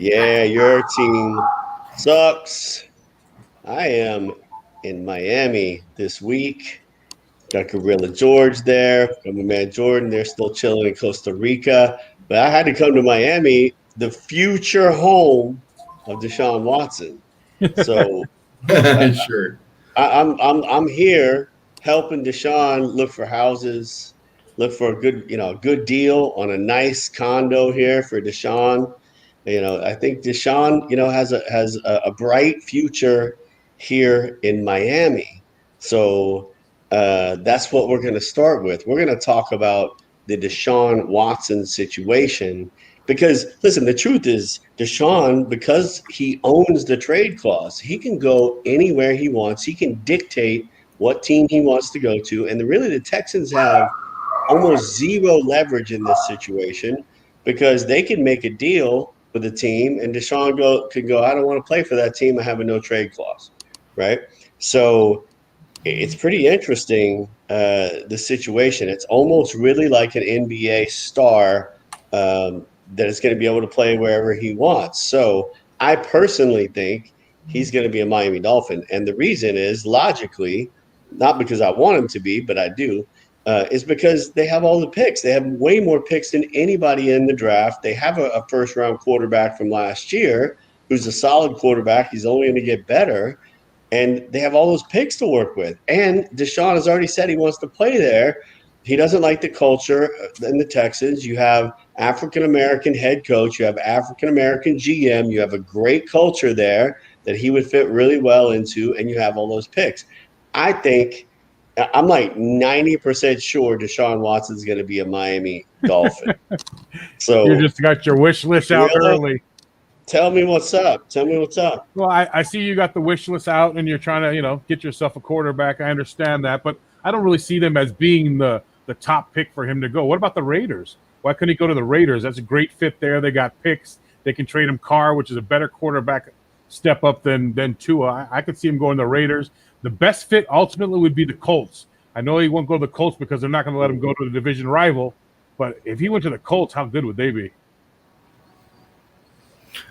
Yeah, your team sucks. I am in Miami this week. Got Gorilla George there. Got my man Jordan. They're still chilling in Costa Rica. But I had to come to Miami, the future home of Deshaun Watson. So uh, Sure. I'm here helping Deshaun look for houses, look for a good deal on a nice condo here for Deshaun. I think Deshaun, has a bright future here in Miami. So that's what we're going to start with. We're going to talk about the Deshaun Watson situation because listen, the truth is Deshaun, because he owns the trade clause, he can go anywhere he wants. He can dictate what team he wants to go to. And really the Texans have almost zero leverage in this situation because they can make a deal with the team and Deshaun can go, I don't want to play for that team. I have a no trade clause. Right. So it's pretty interesting, the situation. It's almost really like an NBA star, that is going to be able to play wherever he wants. So I personally think he's going to be a Miami Dolphin. And the reason is logically, not because I want him to be, but I do, is because they have all the picks. They have way more picks than anybody in the draft. They have a first round quarterback from last year who's a solid quarterback. He's only going to get better. And they have all those picks to work with. And Deshaun has already said he wants to play there. He doesn't like the culture in the Texans. You have African-American head coach. You have African-American GM. You have a great culture there that he would fit really well into. And you have all those picks. I think I'm like 90% sure Deshaun Watson's going to be a Miami Dolphin. So you just got your wish list out early. Tell me what's up. Well, I see you got the wish list out and you're trying to, get yourself a quarterback. I understand that, but I don't really see them as being the top pick for him to go. What about the Raiders? Why couldn't he go to the Raiders? That's a great fit there. They got picks. They can trade him Carr, which is a better quarterback step up than Tua. I could see him going to the Raiders. The best fit ultimately would be the Colts. I know he won't go to the Colts because they're not going to let him go to the division rival, but if he went to the Colts, how good would they be?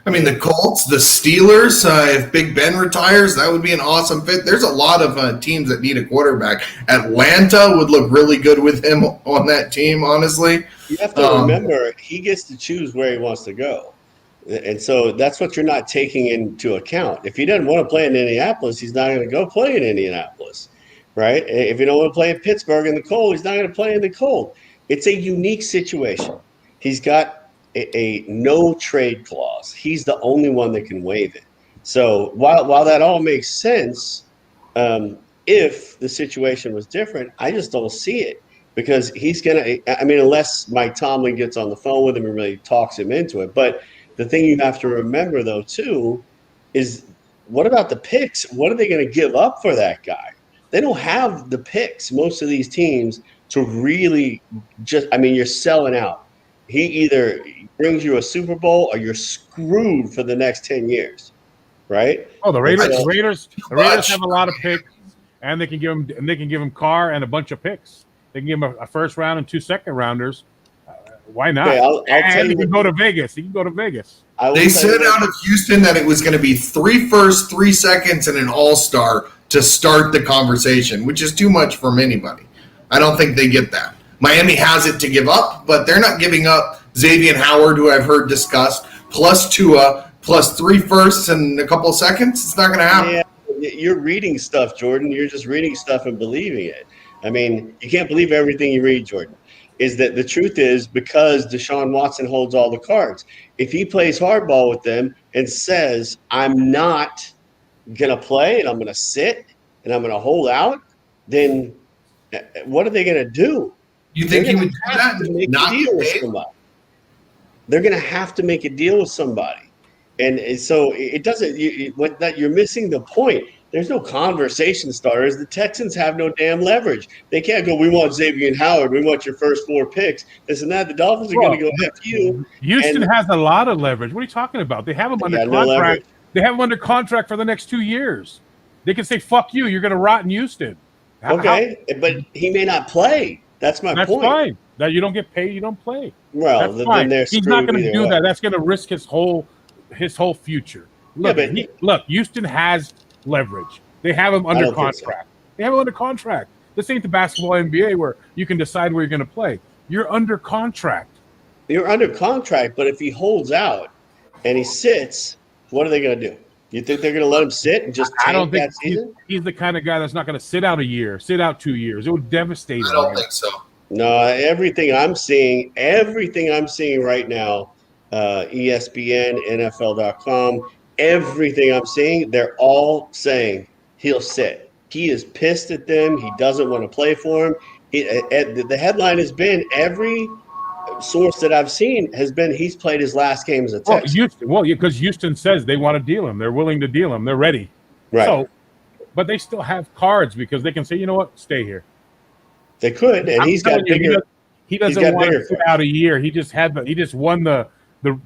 I mean, the Colts, the Steelers, if Big Ben retires, that would be an awesome fit. There's a lot of teams that need a quarterback. Atlanta would look really good with him on that team, honestly. You have to remember, he gets to choose where he wants to go. And so that's what you're not taking into account. If he doesn't want to play in Indianapolis, he's not going to go play in Indianapolis, right? If he don't want to play in Pittsburgh in the cold, he's not going to play in the cold. It's a unique situation. He's got a no trade clause. He's the only one that can waive it. So while that all makes sense, if the situation was different, I just don't see it because he's going to, unless Mike Tomlin gets on the phone with him and really talks him into it. But the thing you have to remember, though, too, is what about the picks? What are they going to give up for that guy? They don't have the picks, most of these teams, to really you're selling out. He either brings you a Super Bowl or you're screwed for the next 10 years, right? Oh, the Raiders have a lot of picks, and they can give him Carr and a bunch of picks. They can give him a first round and 2 second rounders. Why not? Okay, I'll tell you. He can go to Vegas. They said out of Houston that it was going to be 3 firsts, 3 seconds, and an all-star to start the conversation, which is too much from anybody. I don't think they get that. Miami has it to give up, but they're not giving up Xavier Howard, who I've heard discussed, plus Tua, plus 3 firsts and a couple of seconds. It's not going to happen. Yeah, you're reading stuff, Jordan. You're just reading stuff and believing it. You can't believe everything you read, Jordan. Is that the truth is because Deshaun Watson holds all the cards. If he plays hardball with them and says, I'm not going to play and I'm going to sit and I'm going to hold out, then what are they going to do? You think he would do that? They're going to have to make a deal with somebody. And so it doesn't you're missing the point. There's no conversation starters. The Texans have no damn leverage. They can't go, we want Xavier Howard. We want your first 4 picks. This and that. The Dolphins are going to go, F you. Houston has a lot of leverage. What are you talking about? They have him under contract. They have him under contract for the next 2 years. They can say, fuck you. You're going to rot in Houston. But he may not play. That's my point. That's fine. That you don't get paid, you don't play. Well, then they're he's not going to do that. That's going to risk his whole his whole future. Yeah, Look, but look, Houston has leverage. They have him I under don't think so. contract. They have him under contract. This ain't the basketball NBA where you can decide where you're going to play. You're under contract. You're under contract, but if he holds out and he sits, what are they going to do? You think they're going to let him sit and just I don't tank think that season? he's the kind of guy that's not going to sit out a year, sit out 2 years. It would devastate I him. don't think so. No, everything I'm seeing right now, ESPN, NFL.com, everything I'm seeing, they're all saying he'll sit. He is pissed at them. He doesn't want to play for him. The headline has been every source that I've seen has been he's played his last game as a Texan. Because Houston says they want to deal him. They're willing to deal him. They're ready. Right. So, but they still have cards because they can say, you know what, stay here. They could, and he's got bigger. He doesn't want to sit out a year. He just won the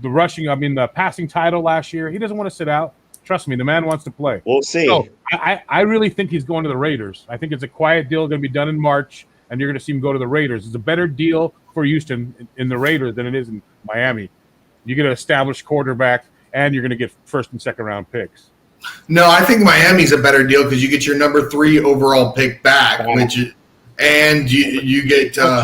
rushing. I mean, the passing title last year. He doesn't want to sit out. Trust me, the man wants to play. We'll see. So I really think he's going to the Raiders. I think it's a quiet deal going to be done in March, and you're going to see him go to the Raiders. It's a better deal for Houston in the Raiders than it is in Miami. You get an established quarterback, and you're going to get first and second round picks. No, I think Miami's a better deal because you get your number 3 overall pick back, and you get Tua.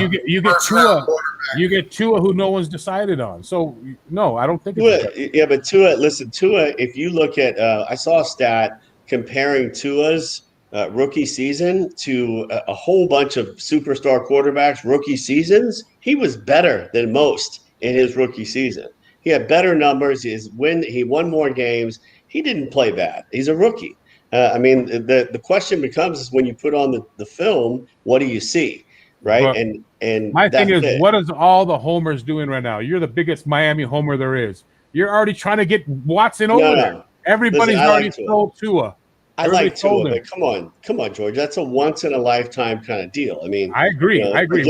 You get Tua, who no one's decided on. So no, I don't think. But Tua. Listen, Tua. If you look at, I saw a stat comparing Tua's rookie season to a whole bunch of superstar quarterbacks' rookie seasons. He was better than most in his rookie season. He had better numbers. He won more games. He didn't play bad. He's a rookie. I mean, the question becomes is when you put on the film, what do you see, right? But and my thing is, what is all the homers doing right now? You're the biggest Miami homer there is. You're already trying to get Watson over there. Everybody's already sold Tua. I like Tua, but come on, George. That's a once in a lifetime kind of deal. I mean, I agree. I agree.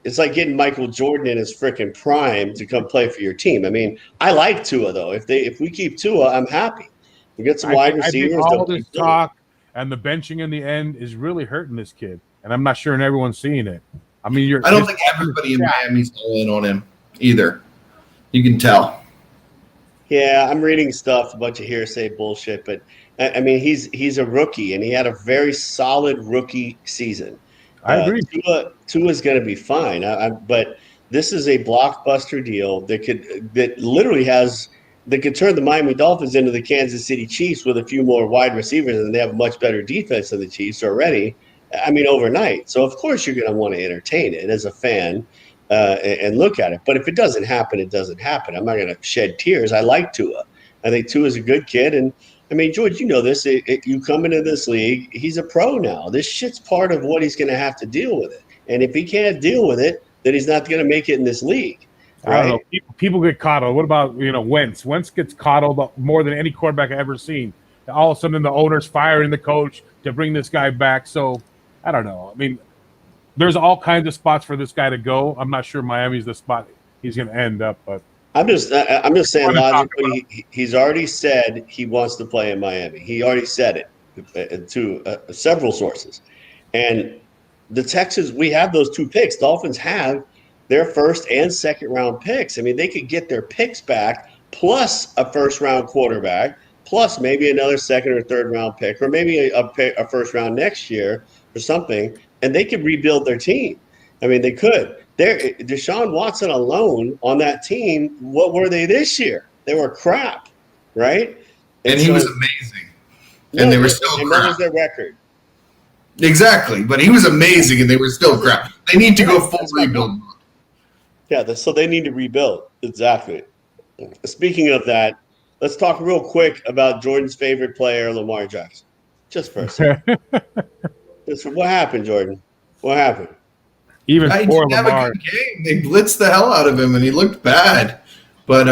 It's like getting Michael Jordan in his freaking prime to come play for your team. I mean, I like Tua though. If we keep Tua, I'm happy. We get some wide receivers. I think all this talk and the benching in the end is really hurting this kid, and I'm not sure everyone's seeing it. I mean, I don't think everybody in Miami's all in on him either. You can tell. Yeah, I'm reading stuff, a bunch of hearsay bullshit, but I mean, he's a rookie, and he had a very solid rookie season. I agree. Tua's going to be fine, but this is a blockbuster deal that could turn the Miami Dolphins into the Kansas City Chiefs with a few more wide receivers, and they have a much better defense than the Chiefs already. I mean, overnight. So of course you're going to want to entertain it as a fan and look at it. But if it doesn't happen, it doesn't happen. I'm not going to shed tears. I like Tua. I think Tua's a good kid, and I mean, George, you know this. You come into this league, he's a pro now. This shit's part of what he's going to have to deal with it. And if he can't deal with it, then he's not going to make it in this league. Right? I don't know. People get coddled. What about Wentz? Wentz gets coddled more than any quarterback I've ever seen. All of a sudden, the owner's firing the coach to bring this guy back. So I don't know. I mean, there's all kinds of spots for this guy to go. I'm not sure Miami's the spot he's going to end up, but. I'm just saying logically, he's already said he wants to play in Miami. He already said it to several sources. And the Texans, we have those 2 picks. Dolphins have their first and second round picks. I mean, they could get their picks back plus a first round quarterback, plus maybe another second or third round pick, or maybe a first round next year or something, and they could rebuild their team. I mean, they could. Deshaun Watson alone on that team, what were they this year? They were crap, right? And he was amazing. And they were still crap. What was their record? Exactly. But he was amazing, and they were still crap. They need to go full rebuild. Yeah, so they need to rebuild. Exactly. Speaking of that, let's talk real quick about Jordan's favorite player, Lamar Jackson. Just for a second. What happened, Jordan? What happened? Even he for didn't have Lamar, a good game. They blitzed the hell out of him, and he looked bad. But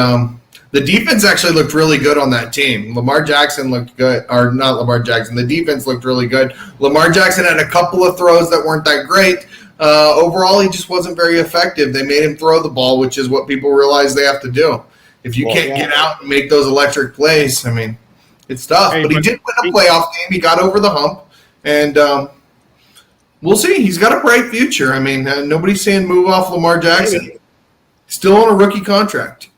the defense actually looked really good on that team. Lamar Jackson looked good, or not Lamar Jackson. The defense looked really good. Lamar Jackson had a couple of throws that weren't that great. Overall, he just wasn't very effective. They made him throw the ball, which is what people realize they have to do. If you can't get out and make those electric plays, I mean, it's tough. But he did win a playoff game. He got over the hump, and we'll see. He's got a bright future. I mean, nobody's saying move off Lamar Jackson. Still on a rookie contract.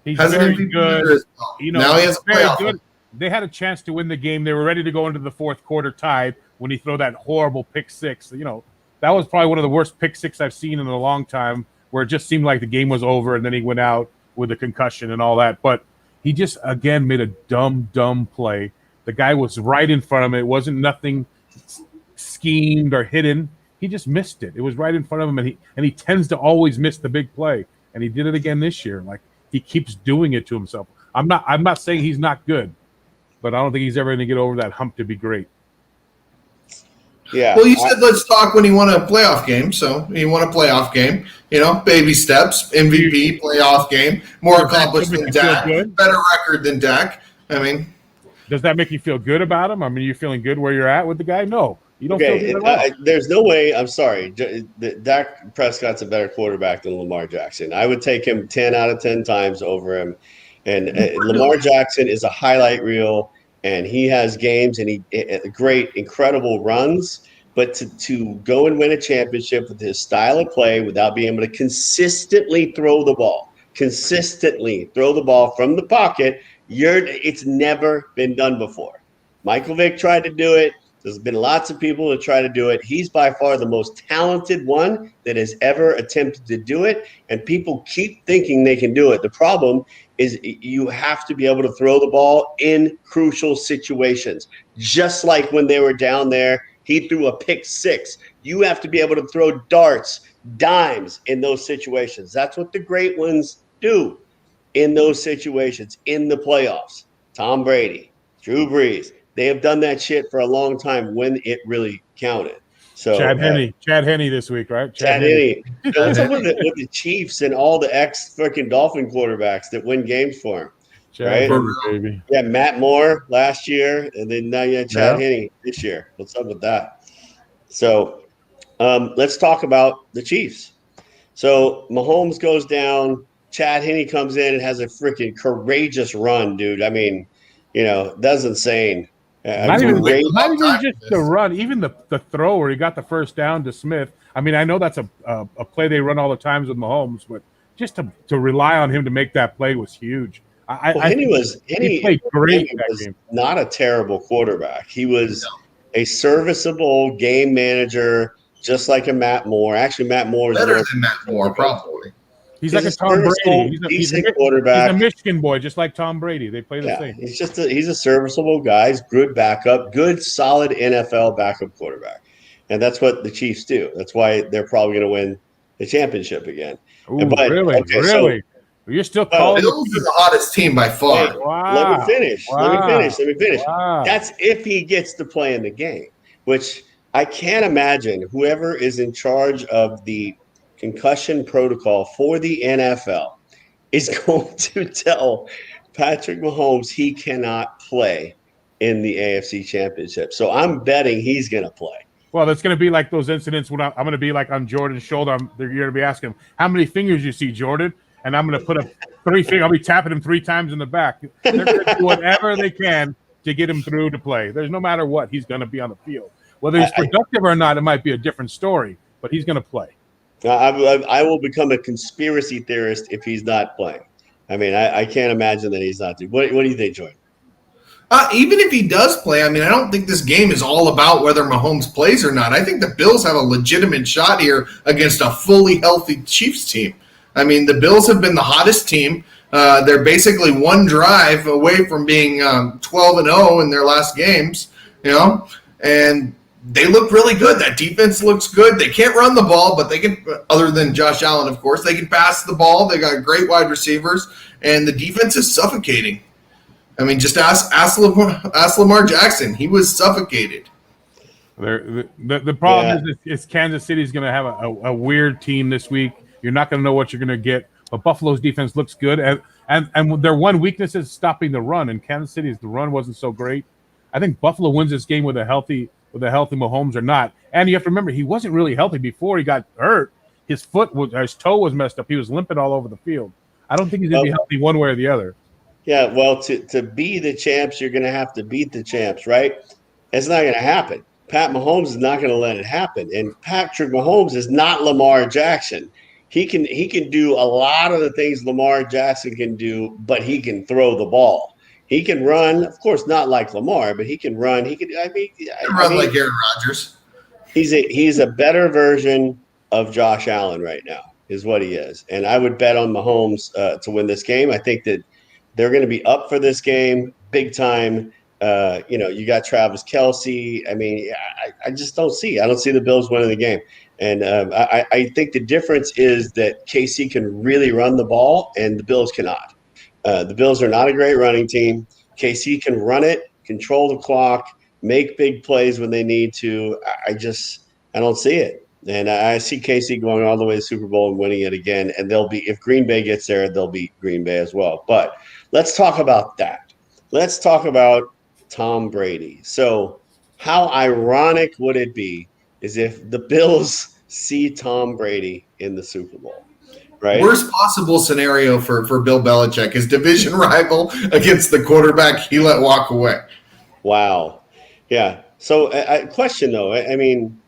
He's Has an very MVP good. under his belt. You know, Now he he's has a very playoff. good. They had a chance to win the game. They were ready to go into the fourth quarter tied when he threw that horrible pick six. You know, that was probably one of the worst pick six I've seen in a long time, where it just seemed like the game was over and then he went out with a concussion and all that. But he just, again, made a dumb play. The guy was right in front of him. It wasn't nothing schemed or hidden. He just missed it. It was right in front of him, and he tends to always miss the big play. And he did it again this year. Like, he keeps doing it to himself. I'm not saying he's not good, but I don't think he's ever going to get over that hump to be great. Yeah. Well, you said let's talk when he won a playoff game. So he won a playoff game. You know, baby steps, MVP, playoff game, more accomplished than Dak, better record than Dak. I mean, does that make you feel good about him? I mean, you feeling good where you're at with the guy? No, you don't feel good at all. There's no way. I'm sorry. Dak Prescott's a better quarterback than Lamar Jackson. I would take him 10 out of 10 times over him. And Lamar Jackson is a highlight reel, and he has games and he great, incredible runs. But to go and win a championship with his style of play without being able to consistently throw the ball from the pocket, it's never been done before. Michael Vick tried to do it. There's been lots of people that try to do it. He's by far the most talented one that has ever attempted to do it, and people keep thinking they can do it. The problem is you have to be able to throw the ball in crucial situations. Just like when they were down there, he threw a pick six. You have to be able to throw darts, dimes in those situations. That's what the great ones do in those situations, in the playoffs. Tom Brady, Drew Brees, they have done that shit for a long time when it really counted. So Chad Henne this week, right? Chad Henne. What's up with the Chiefs and all the ex-freaking Dolphin quarterbacks that win games for him? Chad Henne, baby. Yeah, Matt Moore last year, and then now you had Chad Henne this year. What's up with that? So let's talk about the Chiefs. So Mahomes goes down. Chad Henne comes in and has a freaking courageous run, dude. I mean, you know, that's insane. Not even just the run, even the throw where he got the first down to Smith. I mean, I know that's a play they run all the times with Mahomes, but just to rely on him to make that play was huge. Henne played great that was game. Not a terrible quarterback. He was a serviceable game manager, just like a Matt Moore. Actually, Matt Moore is better than Matt Moore, probably. He's like a Tom Brady. He's a quarterback. He's a Michigan boy, just like Tom Brady. They play the same. He's a serviceable guy. He's good backup, good solid NFL backup quarterback, and that's what the Chiefs do. That's why they're probably going to win the championship again. Ooh, really? So, you're still calling Bills are the hottest team by far. Wait, Let me finish. Wow. That's if he gets to play in the game, which I can't imagine whoever is in charge of the concussion protocol for the NFL is going to tell Patrick Mahomes he cannot play in the AFC Championship. So I'm betting he's going to play. Well, that's going to be like those incidents when I'm going to be like on Jordan's shoulder. You're going to be asking him, how many fingers you see, Jordan? And I'm going to put up 3 fingers. I'll be tapping him 3 times in the back. They're going to do whatever they can to get him through to play. There's no matter what, he's going to be on the field. Whether he's productive or not, it might be a different story, but he's going to play. I will become a conspiracy theorist if he's not playing. I mean, I can't imagine that he's not. What do you think, Jordan? Even if he does play, I mean, I don't think this game is all about whether Mahomes plays or not. I think the Bills have a legitimate shot here against a fully healthy Chiefs team. I mean, the Bills have been the hottest team. They're basically one drive away from being 12-0 in their last games, you know, and they look really good. That defense looks good. They can't run the ball, but they can, other than Josh Allen, of course, they can pass the ball. They got great wide receivers, and the defense is suffocating. I mean, just ask Lamar Jackson. He was suffocated. The problem is Kansas City's going to have a weird team this week. You're not going to know what you're going to get. But Buffalo's defense looks good, and their one weakness is stopping the run. And Kansas City's the run wasn't so great. I think Buffalo wins this game with a healthy Mahomes or not. And you have to remember, he wasn't really healthy before he got hurt. His toe was messed up. He was limping all over the field. I don't think he's going to be healthy one way or the other. Yeah, well, to be the champs, you're going to have to beat the champs, right? It's not going to happen. Pat Mahomes is not going to let it happen. And Patrick Mahomes is not Lamar Jackson. he can do a lot of the things Lamar Jackson can do, but he can throw the ball. He can run, of course, not like Lamar, but he can run. He can. Can I run mean, like Aaron Rodgers. he's a better version of Josh Allen right now, is what he is. And I would bet on Mahomes to win this game. I think that they're going to be up for this game big time. You got Travis Kelce. I mean, I just don't see. I don't see the Bills winning the game. And I think the difference is that KC can really run the ball, and the Bills cannot. The Bills are not a great running team. KC can run it, control the clock, make big plays when they need to. I don't see it. And I see KC going all the way to the Super Bowl and winning it again. And they'll be, if Green Bay gets there, they'll beat Green Bay as well. But let's talk about that. Let's talk about Tom Brady. So, how ironic would it be is if the Bills see Tom Brady in the Super Bowl, right? Worst possible scenario for Bill Belichick, his division rival against the quarterback he let walk away. Wow. Yeah. So, question though, I mean,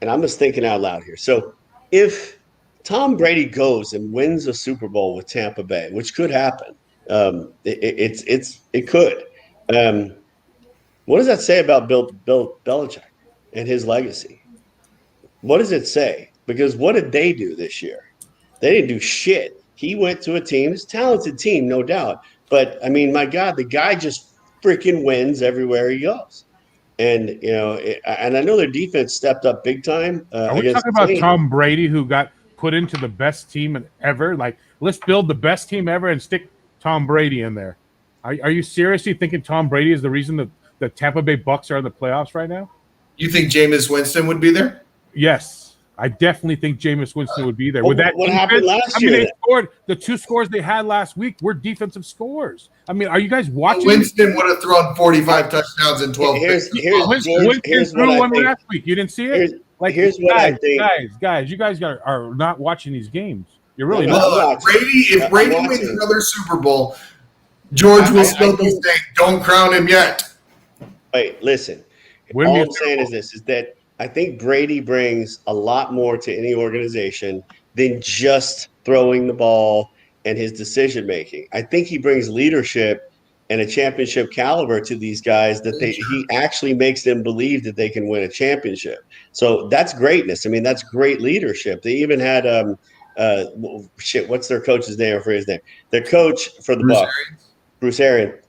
and I'm just thinking out loud here. So, if Tom Brady goes and wins a Super Bowl with Tampa Bay, which could happen, it could. Um, what does that say about Bill Belichick and his legacy? What does it say? Because what did they do this year? They didn't do shit. He went to a team, it's a talented team, no doubt. But I mean, my God, the guy just freaking wins everywhere he goes. And and I know their defense stepped up big time Are we against talking the about Saints. Tom Brady, who got put into the best team ever? Like, let's build the best team ever and stick Tom Brady in there. Are you seriously thinking Tom Brady is the reason that the Tampa Bay Bucks are in the playoffs right now? You think Jameis Winston would be there? Yes, I definitely think Jameis Winston would be there. With that What defense, happened last I mean, year? they scored the 2 scores they had last week were defensive scores. I mean, are you guys watching? Winston would have thrown 45 touchdowns and 12 Here's picks. George. Here's what I one think. last week. You didn't see it? Here's what I think. Guys, you guys are not watching these games. You're really No, not. If Brady wins another Super Bowl, George will still be saying, "Don't crown him yet." Wait, listen. All I'm saying is this: is that I think Brady brings a lot more to any organization than just throwing the ball and his decision making. I think he brings leadership and a championship caliber to these guys that he actually makes them believe that they can win a championship. So that's greatness. I mean, that's great leadership. They even had what's their coach's name? For his name, their coach for the Bucs, Bruce Arians,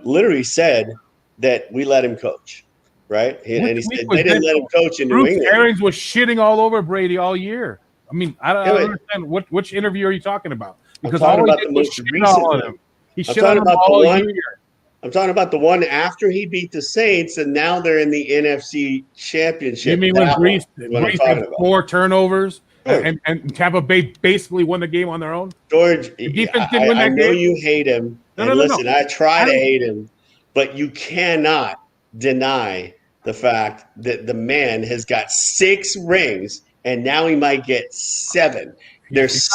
literally said that we let him coach. Right, and he said they didn't let him coach in New England. Bruce Arians was shitting all over Brady all year. I mean, I don't understand which interview are you talking about? Because I'm talking about the most recent one. He shit on him all year. I'm talking about the one after he beat the Saints, and now they're in the NFC Championship. You mean when Brees had 4 turnovers and Tampa Bay basically won the game on their own? George, I know you hate him. Listen, I try to hate him, but you cannot deny the fact that the man has got 6 rings and now he might get 7. He's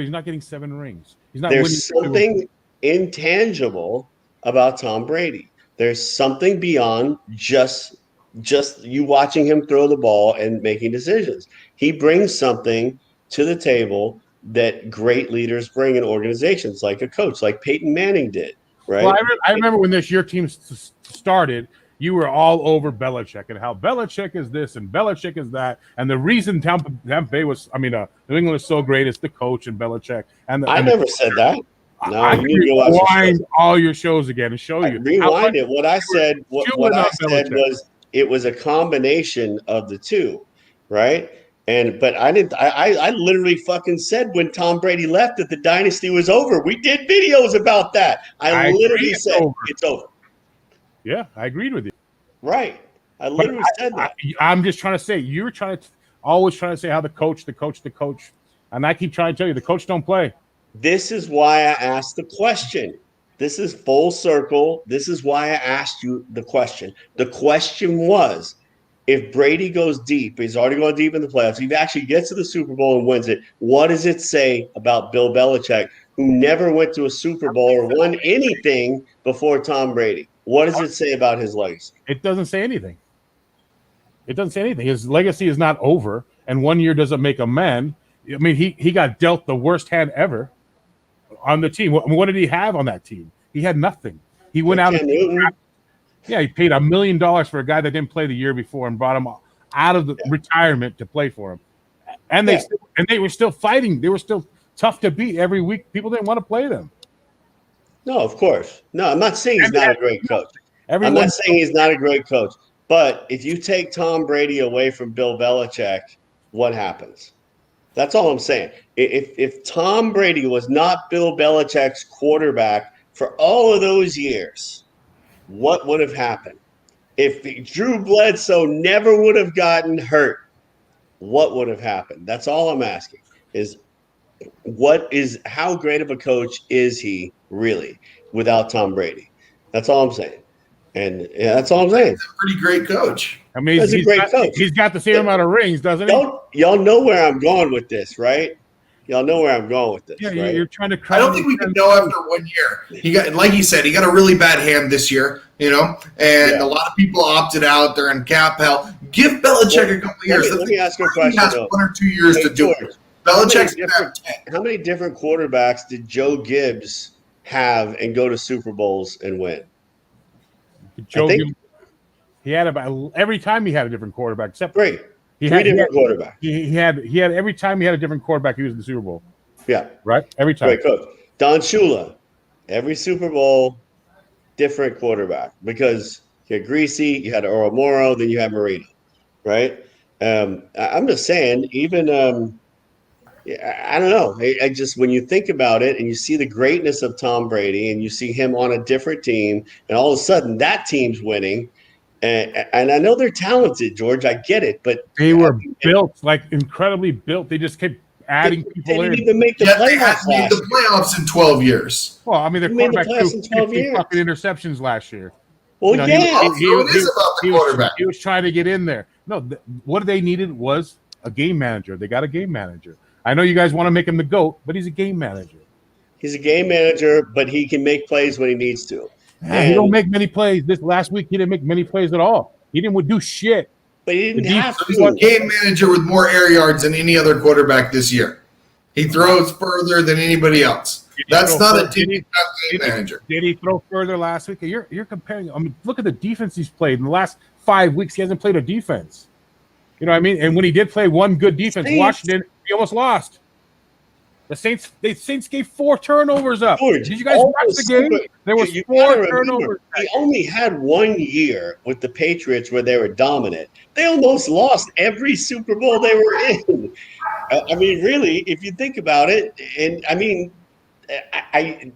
not getting 7 rings. There's something intangible about Tom Brady. There's something beyond just you watching him throw the ball and making decisions. He brings something to the table that great leaders bring in organizations, like a coach, like Peyton Manning did. Right? Well, I remember when your team started, you were all over Belichick and how Belichick is this and Belichick is that. And the reason Tampa Bay was, New England was so great is the coach and Belichick. I never said that. No, I can rewind all your shows again and show you. Rewind it. What I said, what I said was it was a combination of the two, right? But I didn't. I literally fucking said when Tom Brady left that the dynasty was over. We did videos about that. I literally said it's over. Yeah, I agreed with you. Right. I literally said that. I'm just trying to say you're always trying to say how the coach, and I keep trying to tell you the coach don't play. This is why I asked the question. This is full circle. This is why I asked you the question. The question was, if Brady goes deep, he's already gone deep in the playoffs, he actually gets to the Super Bowl and wins it, what does it say about Bill Belichick, who never went to a Super Bowl or won anything before Tom Brady? What does it say about his legacy? It doesn't say anything. It doesn't say anything. His legacy is not over, and 1 year doesn't make a man. I mean, he got dealt the worst hand ever on the team. What did he have on that team? He had nothing. He went out. Cam Newton. Yeah, he paid $1 million for a guy that didn't play the year before and brought him out of the retirement to play for him. And they were still fighting. They were still tough to beat every week. People didn't want to play them. No, of course. No, I'm not saying he's not a great coach. I'm Everyone, not saying he's not a great coach. But if you take Tom Brady away from Bill Belichick, what happens? That's all I'm saying. If Tom Brady was not Bill Belichick's quarterback for all of those years, what would have happened? If Drew Bledsoe never would have gotten hurt, what would have happened? That's all I'm asking. How great of a coach is he really without Tom Brady? That's all I'm saying. And that's all I'm saying. He's a pretty great coach. I mean, He's a great coach. He's got the same amount of rings, doesn't he? Y'all know where I'm going with this, right? Y'all know where I'm going with this, Yeah, right? you're trying to. I don't think we can know after 1 year. He got, like you said, he got a really bad hand this year, and a lot of people opted out. They're in cap hell. Give Belichick a couple years. Let me ask you a question. He has 1 or 2 years to do it. Belichick's going to have 10. How many different quarterbacks did Joe Gibbs have and go to Super Bowls and win? He had about every time he had a different quarterback, except three different quarterbacks. He had every time he had a different quarterback, he was in the Super Bowl. Yeah, right. Every time. Great coach. Don Shula, every Super Bowl, different quarterback because you had Greasy, you had Earl Morrow, then you had Marino, right? I'm just saying, even I don't know. I just when you think about it and you see the greatness of Tom Brady and you see him on a different team, and all of a sudden that team's winning. And I know they're talented, George. I get it, but they were built like incredibly built. They just kept adding people in. They didn't even make the playoffs. They made the playoffs in 12 years. Well, I mean, their quarterback threw 50 fucking interceptions last year. Well, yeah, it is about the quarterback. He was trying to get in there. No, what they needed was a game manager. They got a game manager. I know you guys want to make him the GOAT, but he's a game manager. He's a game manager, but he can make plays when he needs to. He don't make many plays. This last week, he didn't make many plays at all. He didn't do shit. But he didn't have to. He's a game manager with more air yards than any other quarterback this year. He throws further than anybody else. That's not a game manager. Did he throw further last week? You're comparing. I mean, look at the defense he's played in the last 5 weeks. He hasn't played a defense. You know what I mean? And when he did play one good defense, Washington, he almost lost. The Saints gave 4 turnovers up. George, did you guys watch the game? There was 4 turnovers. He only had 1 year with the Patriots where they were dominant. They almost lost every Super Bowl they were in. I mean, really, if you think about it, and I mean,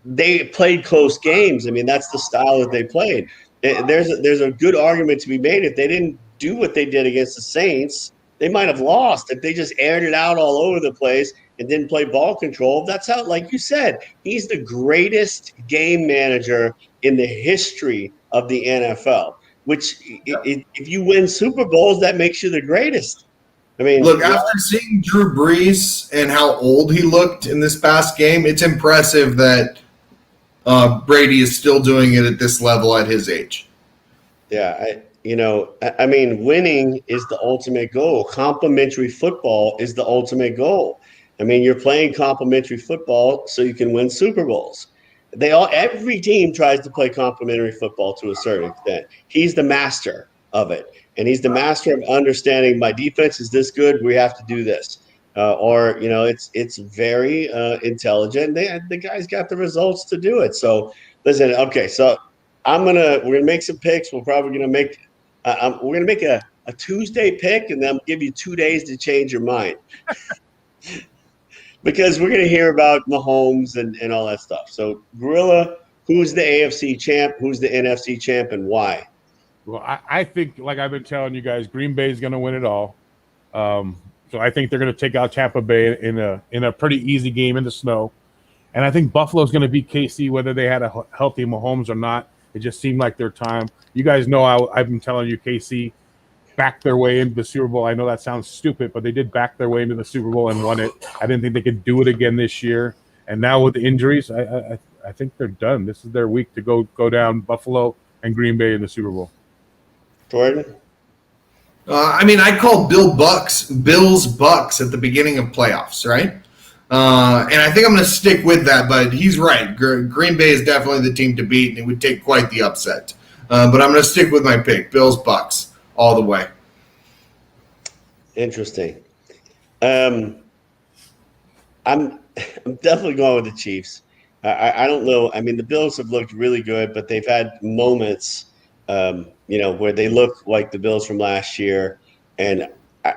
they played close games. I mean, that's the style that they played. There's a good argument to be made. If they didn't do what they did against the Saints, they might have lost. If they just aired it out all over the place and didn't play ball control, that's how, like you said, he's the greatest game manager in the history of the NFL, which if you win Super Bowls, that makes you the greatest. I mean, look, after seeing Drew Brees and how old he looked in this past game, it's impressive that Brady is still doing it at this level at his age. Yeah, I mean, winning is the ultimate goal. Complementary football is the ultimate goal. I mean, you're playing complementary football so you can win Super Bowls. Every team tries to play complementary football to a certain extent. He's the master of it, and he's the master of understanding my defense is this good. We have to do this, it's very intelligent. The guy's got the results to do it. So listen, okay, so we're gonna make some picks. We're probably gonna make we're gonna make a Tuesday pick, and then we'll give you 2 days to change your mind. Because we're going to hear about Mahomes and all that stuff. So, Gorilla, who's the AFC champ? Who's the NFC champ, and why? Well, I think, like I've been telling you guys, Green Bay is going to win it all. So I think they're going to take out Tampa Bay in a pretty easy game in the snow. And I think Buffalo's going to beat KC whether they had a healthy Mahomes or not. It just seemed like their time. You guys know I've been telling you KC backed their way into the Super Bowl. I know that sounds stupid, but they did back their way into the Super Bowl and won it. I didn't think they could do it again this year. And now with the injuries, I think they're done. This is their week to go down Buffalo and Green Bay in the Super Bowl. Jordan? I mean, I called Bills Bucks at the beginning of playoffs, right? And I think I'm going to stick with that. But he's right. Green Bay is definitely the team to beat, and it would take quite the upset. But I'm going to stick with my pick: Bills Bucks all the way. Interesting. Um, I'm I'm definitely going with the Chiefs. I don't know. I mean, the Bills have looked really good, but they've had moments, where they look like the Bills from last year, and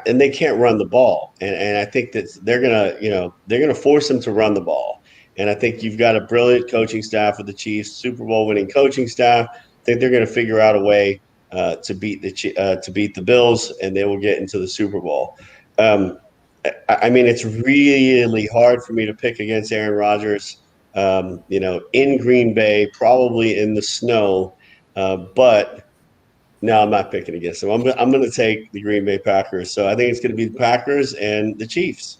and they can't run the ball. And I think that they're gonna force them to run the ball. And I think you've got a brilliant coaching staff with the Chiefs, Super Bowl winning coaching staff. I think they're going to figure out a way to beat the Bills, and they will get into the Super Bowl. Um, I mean, it's really hard for me to pick against Aaron Rodgers, in Green Bay, probably in the snow. But no, I'm not picking against them. I'm going to take the Green Bay Packers. So I think it's going to be the Packers and the Chiefs.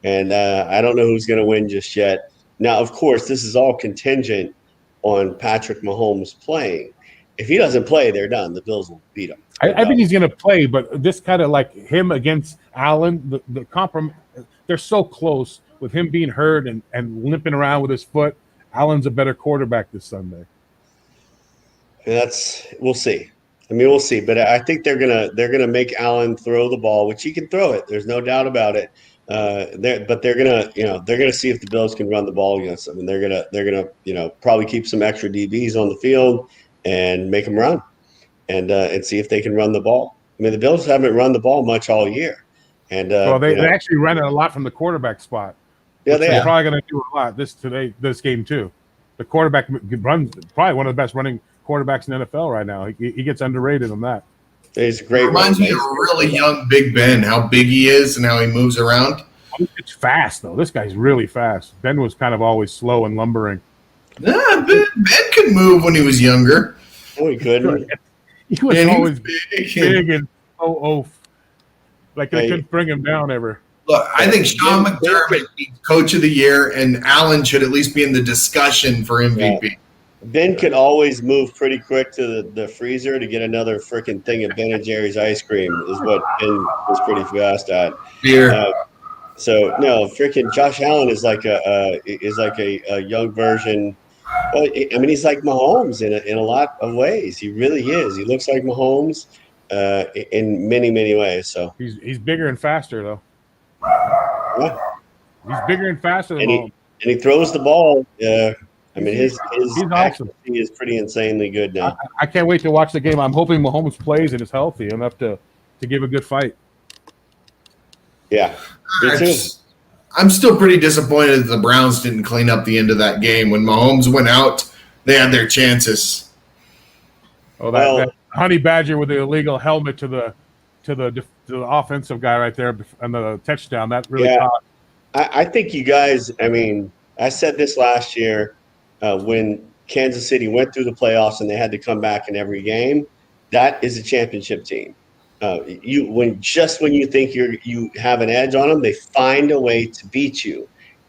And I don't know who's going to win just yet. Now, of course, this is all contingent on Patrick Mahomes playing. If he doesn't play, they're done. The Bills will beat him. I think he's going to play, but this kind of like him against Allen, the compromise, they're so close with him being hurt and limping around with his foot. Allen's a better quarterback this Sunday. We'll see. I mean, we'll see, but I think they're gonna make Allen throw the ball, which he can throw it. There's no doubt about it. They're gonna see if the Bills can run the ball against them, and they're gonna probably keep some extra DBs on the field and make them run, and see if they can run the ball. I mean, the Bills haven't run the ball much all year, and well, they actually ran it a lot from the quarterback spot. Yeah, they're probably going to do a lot this game too. The quarterback runs probably one of the best running quarterbacks in the NFL right now. He gets underrated on that. He's great. It reminds me of a really young Big Ben, how big he is and how he moves around. It's fast though. This guy's really fast. Ben was kind of always slow and lumbering. Ben could move when he was younger. Oh, he couldn't. He was always big and like they couldn't bring him down ever. Look, I think Sean McDermott needs Coach of the Year, and Allen should at least be in the discussion for MVP. Yeah. Ben could always move pretty quick to the freezer to get another freaking thing of Ben and Jerry's ice cream. Is what Ben was pretty fast at. Beer. So no, freaking Josh Allen is like a young version. Well, I mean, he's like Mahomes in a lot of ways. He really is. He looks like Mahomes in many ways. So he's bigger and faster though. Yeah. He's bigger and faster than Mahomes. And he throws the ball. I mean, his accuracy is pretty insanely good now. I can't wait to watch the game. I'm hoping Mahomes plays and is healthy enough to give a good fight. Yeah, me too. I'm still pretty disappointed that the Browns didn't clean up the end of that game. When Mahomes went out, they had their chances. Oh, that honey badger with the illegal helmet to the offensive guy right there and the touchdown, that really caught. I think you guys, I mean, I said this last year when Kansas City went through the playoffs and they had to come back in every game. That is a championship team. When you think you have an edge on them, they find a way to beat you.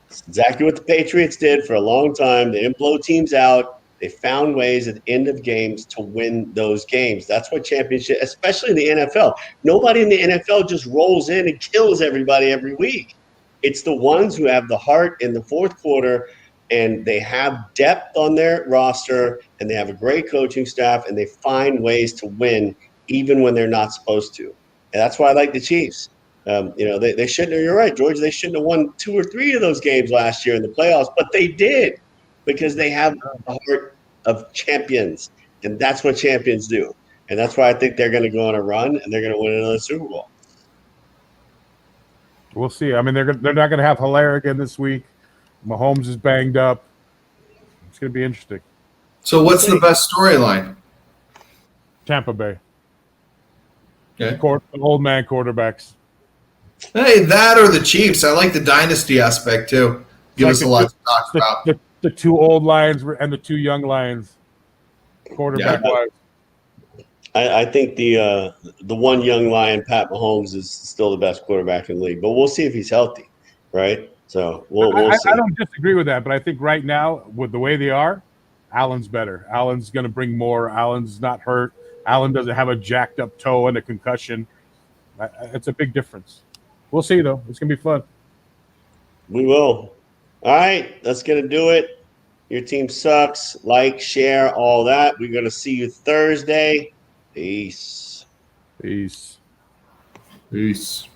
It's exactly what the Patriots did for a long time. They didn't blow teams out. They found ways at the end of games to win those games. That's what championship, especially in the NFL. Nobody in the NFL just rolls in and kills everybody every week. It's the ones who have the heart in the fourth quarter, and they have depth on their roster, and they have a great coaching staff, and they find ways to win even when they're not supposed to. And that's why I like the Chiefs. They shouldn't. You're right, George. They shouldn't have won 2 or 3 of those games last year in the playoffs, but they did because they have the heart of champions, and that's what champions do. And that's why I think they're going to go on a run and they're going to win another Super Bowl. We'll see. I mean, they're not going to have Hilaire again this week. Mahomes is banged up. It's going to be interesting. So, what's the best storyline? Tampa Bay. Okay. Old man quarterbacks. Hey, that or the Chiefs. I like the dynasty aspect too. Give us a lot to talk about. The 2 old Lions and the 2 young Lions, quarterback-wise. I think the one young Lion, Pat Mahomes, is still the best quarterback in the league. But we'll see if he's healthy, right? So we'll see. I don't disagree with that, but I think right now, with the way they are, Allen's better. Allen's going to bring more. Allen's not hurt. Allen doesn't have a jacked up toe and a concussion. It's a big difference. We'll see though. It's gonna be fun. We will. All right, that's gonna do it. Your team sucks. Like, share, all that. We're gonna see you Thursday. Peace. Peace. Peace.